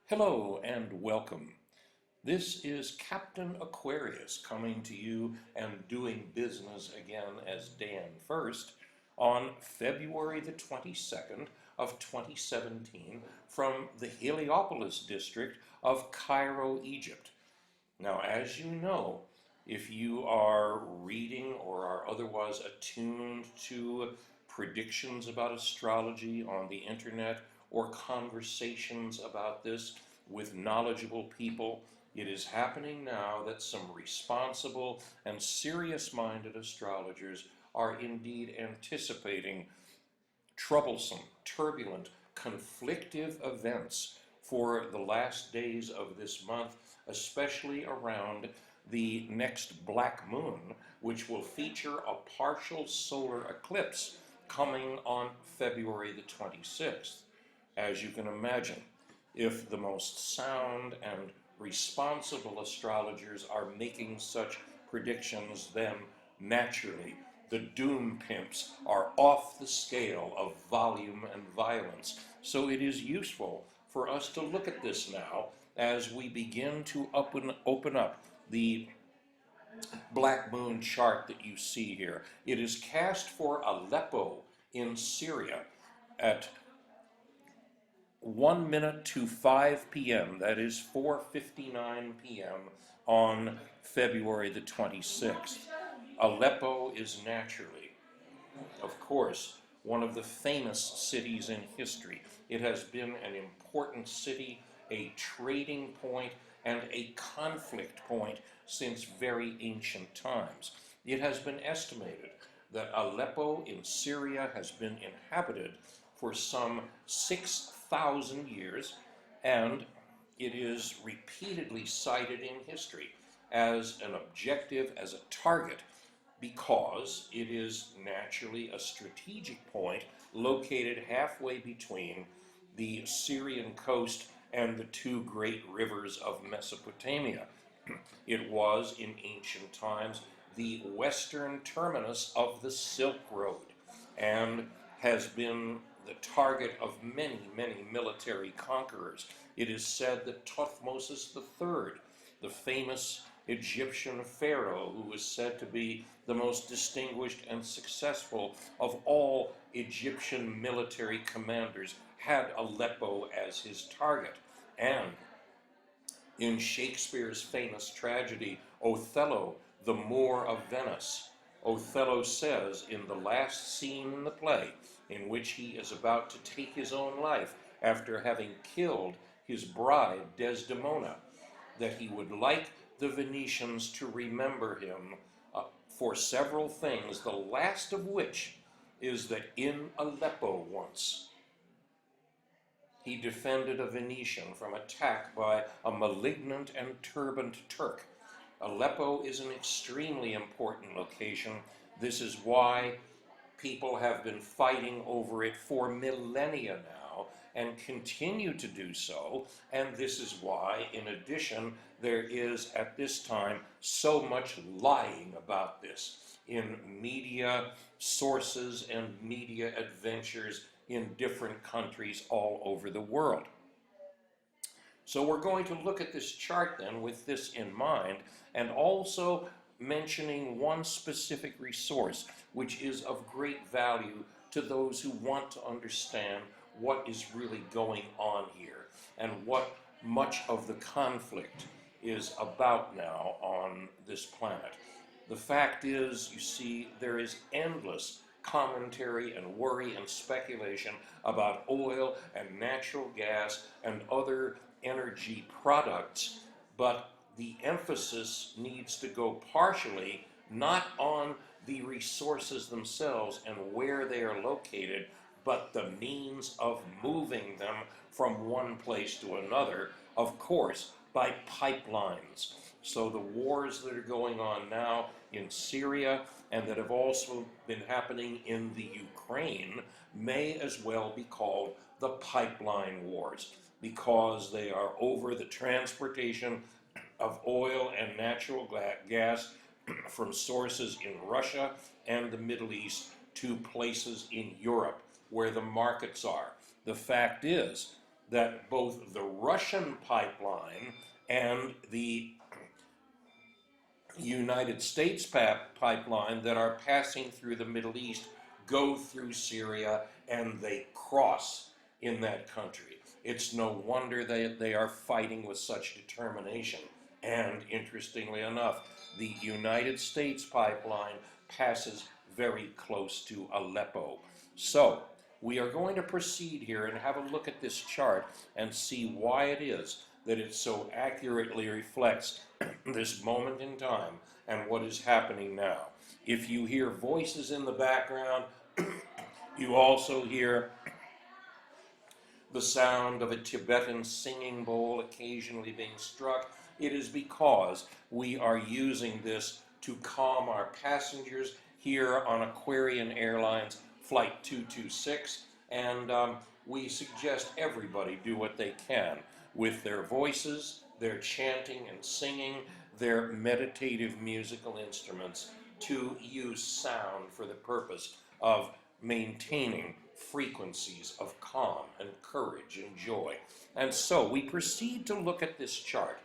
Hello and welcome. This is Captain Aquarius coming to you and doing business again as Dan First on February the 22nd of 2017 from the Heliopolis district of Cairo, Egypt. Now, as you know, if you are reading or are otherwise attuned to predictions about astrology on the internet or conversations about this with knowledgeable people, it is happening now that some responsible and serious-minded astrologers are indeed anticipating troublesome, turbulent, conflictive events for the last days of this month, especially around the next black moon, which will feature a partial solar eclipse coming on February the 26th. As you can imagine, if the most sound and responsible astrologers are making such predictions, then naturally the doom pimps are off the scale of volume and violence. So it is useful for us to look at this now as we begin to open up the black moon chart that you see here. It is cast for Aleppo in Syria at 1 minute to 5 p.m. That is 4:59 p.m. on February the 26th. Aleppo is naturally, of course, one of the famous cities in history. It has been an important city, a trading point, and a conflict point since very ancient times. It has been estimated that Aleppo in Syria has been inhabited for some 6,000 years, and it is repeatedly cited in history as an objective, as a target, because it is naturally a strategic point located halfway between the Syrian coast and the two great rivers of Mesopotamia. It was, in ancient times, the western terminus of the Silk Road and has been the target of many, many military conquerors. It is said that Thutmose III, the famous Egyptian pharaoh who was said to be the most distinguished and successful of all Egyptian military commanders, had Aleppo as his target. And in Shakespeare's famous tragedy, Othello, the Moor of Venice, Othello says in the last scene in the play, in which he is about to take his own life after having killed his bride Desdemona, that he would like the Venetians to remember him for several things, the last of which is that in Aleppo once he defended a Venetian from attack by a malignant and turbaned Turk. Aleppo is an extremely important location. This is why people have been fighting over it for millennia now and continue to do so, and this is why, in addition, there is at this time so much lying about this in media sources and media adventures in different countries all over the world. So we're going to look at this chart then with this in mind, and also mentioning one specific resource which is of great value to those who want to understand what is really going on here and what much of the conflict is about now on this planet. The fact is, you see, there is endless commentary and worry and speculation about oil and natural gas and other energy products, but the emphasis needs to go partially not on the resources themselves and where they are located, but the means of moving them from one place to another, of course, by pipelines. So the wars that are going on now in Syria and that have also been happening in the Ukraine may as well be called the pipeline wars, because they are over the transportation of oil and natural gas from sources in Russia and the Middle East to places in Europe where the markets are. The fact is that both the Russian pipeline and the United States pipeline that are passing through the Middle East go through Syria and they cross in that country. It's no wonder they are fighting with such determination. And interestingly enough, the United States pipeline passes very close to Aleppo. So we are going to proceed here and have a look at this chart and see why it is that it so accurately reflects this moment in time and what is happening now. If you hear voices in the background, you also hear the sound of a Tibetan singing bowl occasionally being struck. It is because we are using this to calm our passengers here on Aquarian Airlines Flight 226, and we suggest everybody do what they can with their voices, their chanting and singing, their meditative musical instruments to use sound for the purpose of maintaining frequencies of calm and courage and joy. And so we proceed to look at this chart.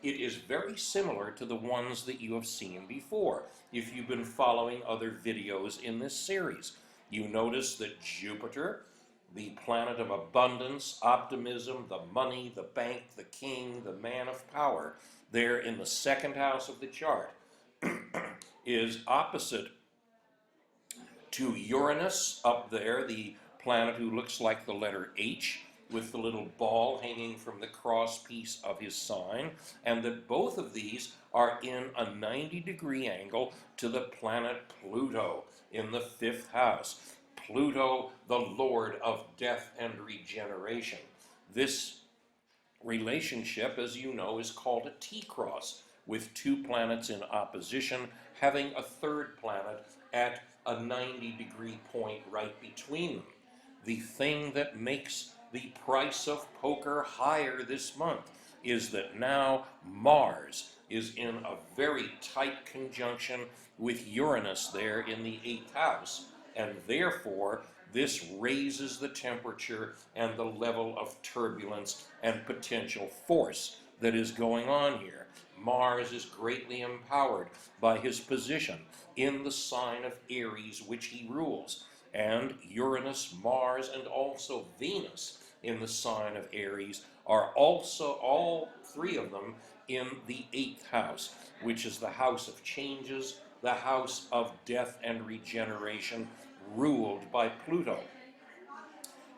It is very similar to the ones that you have seen before. If you've been following other videos in this series, you notice that Jupiter, the planet of abundance, optimism, the money, the bank, the king, the man of power, there in the second house of the chart, is opposite to Uranus up there, the planet who looks like the letter H, with the little ball hanging from the cross piece of his sign, and that both of these are in a 90-degree angle to the planet Pluto in the fifth house. Pluto, the lord of death and regeneration. This relationship, as you know, is called a T-cross, with two planets in opposition, having a third planet at a 90-degree point right between them. The thing that makes the price of poker higher this month is that now Mars is in a very tight conjunction with Uranus there in the 8th house, and therefore this raises the temperature and the level of turbulence and potential force that is going on here. Mars is greatly empowered by his position in the sign of Aries, which he rules, and Uranus, Mars, and also Venus in the sign of Aries are also, all three of them, in the 8th house, which is the house of changes, the house of death and regeneration, ruled by Pluto.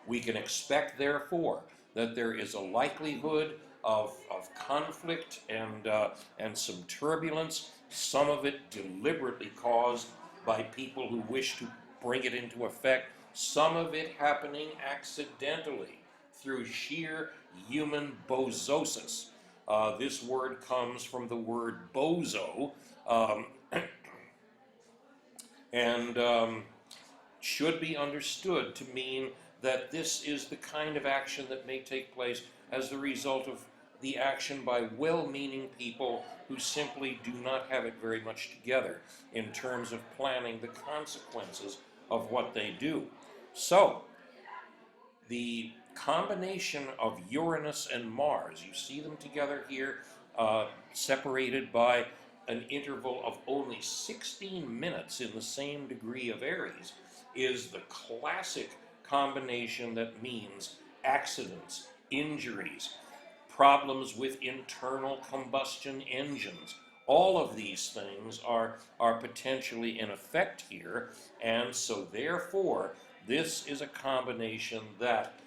We can expect, therefore, that there is a likelihood of conflict and some turbulence, some of it deliberately caused by people who wish to bring it into effect, some of it happening accidentally through sheer human bozosis. This word comes from the word bozo, and should be understood to mean that this is the kind of action that may take place as the result of the action by well-meaning people who simply do not have it very much together in terms of planning the consequences of what they do. So, the combination of Uranus and Mars, you see them together here, separated by an interval of only 16 minutes in the same degree of Aries, is the classic combination that means accidents, injuries, problems with internal combustion engines. All of these things are potentially in effect here, and so therefore this is a combination that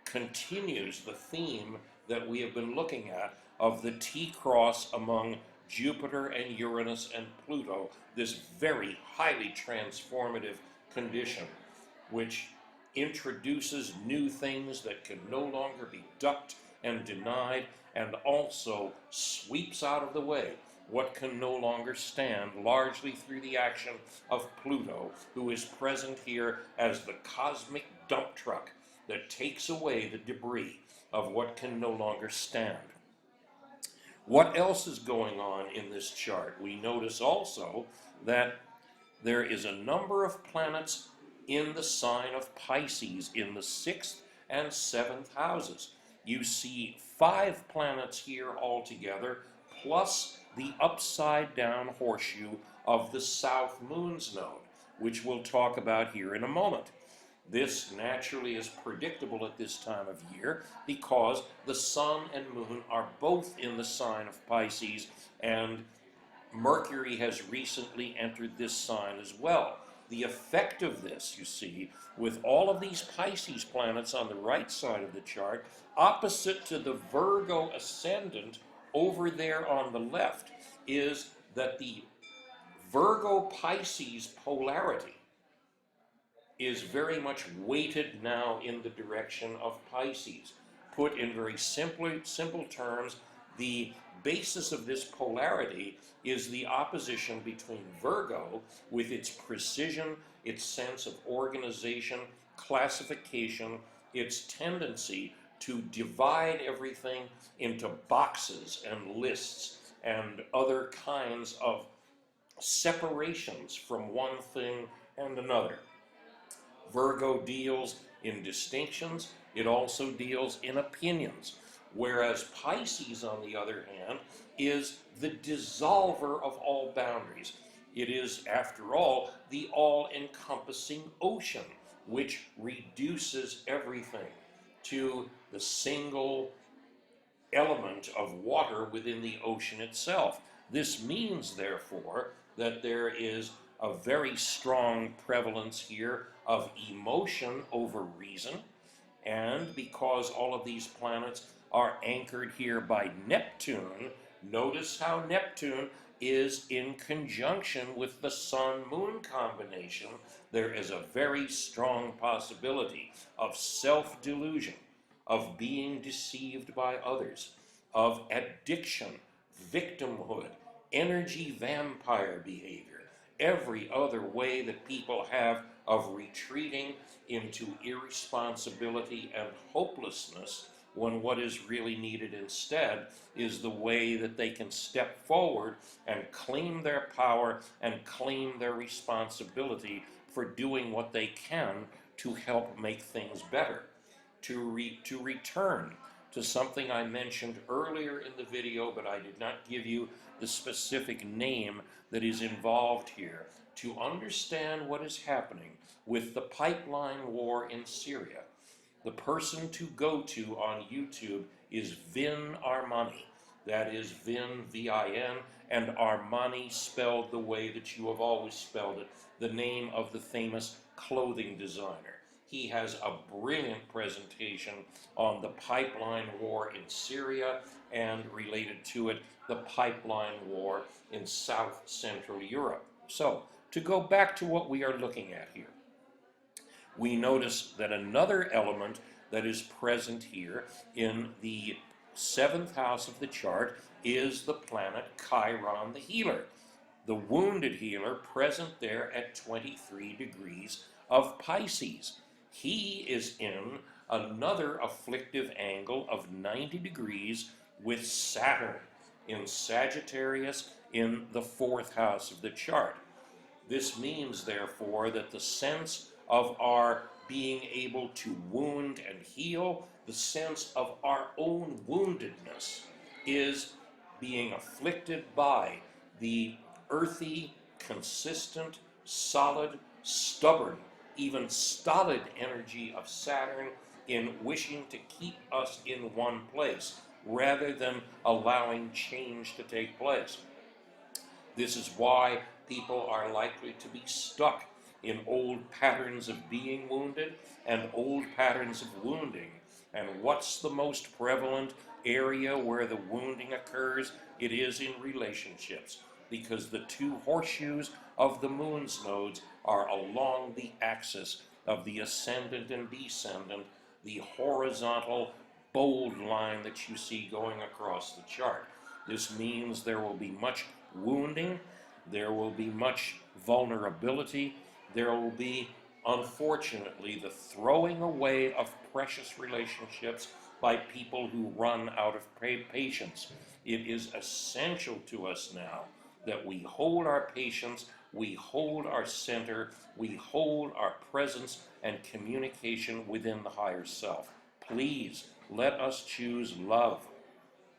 continues the theme that we have been looking at of the T-cross among Jupiter and Uranus and Pluto, this very highly transformative condition, which introduces new things that can no longer be ducked and denied, and also sweeps out of the way what can no longer stand, largely through the action of Pluto, who is present here as the cosmic dump truck that takes away the debris of what can no longer stand. What else is going on in this chart? We notice also that there is a number of planets in the sign of Pisces in the 6th and 7th houses. You see 5 planets here altogether, plus the upside down horseshoe of the South Moon's node, which we'll talk about here in a moment. This naturally is predictable at this time of year because the Sun and Moon are both in the sign of Pisces, and Mercury has recently entered this sign as well. The effect of this, you see, with all of these Pisces planets on the right side of the chart, opposite to the Virgo ascendant over there on the left, is that the Virgo-Pisces polarity is very much weighted now in the direction of Pisces. Put in very simple terms, the basis of this polarity is the opposition between Virgo, with its precision, its sense of organization, classification, its tendency to divide everything into boxes and lists and other kinds of separations from one thing and another. Virgo deals in distinctions, it also deals in opinions, whereas Pisces, on the other hand, is the dissolver of all boundaries. It is, after all, the all-encompassing ocean, which reduces everything to the single element of water within the ocean itself. This means, therefore, that there is a very strong prevalence here of emotion over reason, and because all of these planets are anchored here by Neptune, notice how Neptune is in conjunction with the Sun-Moon combination. There is a very strong possibility of self-delusion, of being deceived by others, of addiction, victimhood, energy vampire behavior, every other way that people have of retreating into irresponsibility and hopelessness, when what is really needed instead is the way that they can step forward and claim their power and claim their responsibility for doing what they can to help make things better. To return to something I mentioned earlier in the video, but I did not give you the specific name that is involved here, to understand what is happening with the pipeline war in Syria. The person to go to on YouTube is Vin Armani. That is Vin, V-I-N, and Armani spelled the way that you have always spelled it, the name of the famous clothing designer. He has a brilliant presentation on the pipeline war in Syria and, related to it, the pipeline war in South Central Europe. So, to go back to what we are looking at here, we notice that another element that is present here in the 7th house of the chart is the planet Chiron the healer, the wounded healer, present there at 23 degrees of Pisces. He is in another afflictive angle of 90 degrees with Saturn in Sagittarius in the 4th house of the chart. This means, therefore, that the sense of our being able to wound and heal, the sense of our own woundedness, is being afflicted by the earthy, consistent, solid, stubborn, even stolid energy of Saturn in wishing to keep us in one place rather than allowing change to take place. This is why people are likely to be stuck in old patterns of being wounded and old patterns of wounding. And what's the most prevalent area where the wounding occurs? It is in relationships, because the two horseshoes of the moon's nodes are along the axis of the ascendant and descendant, the horizontal bold line that you see going across the chart. This means there will be much wounding, there will be much vulnerability, there will be, unfortunately, the throwing away of precious relationships by people who run out of patience. It is essential to us now that we hold our patience, we hold our center, we hold our presence and communication within the higher self. Please let us choose love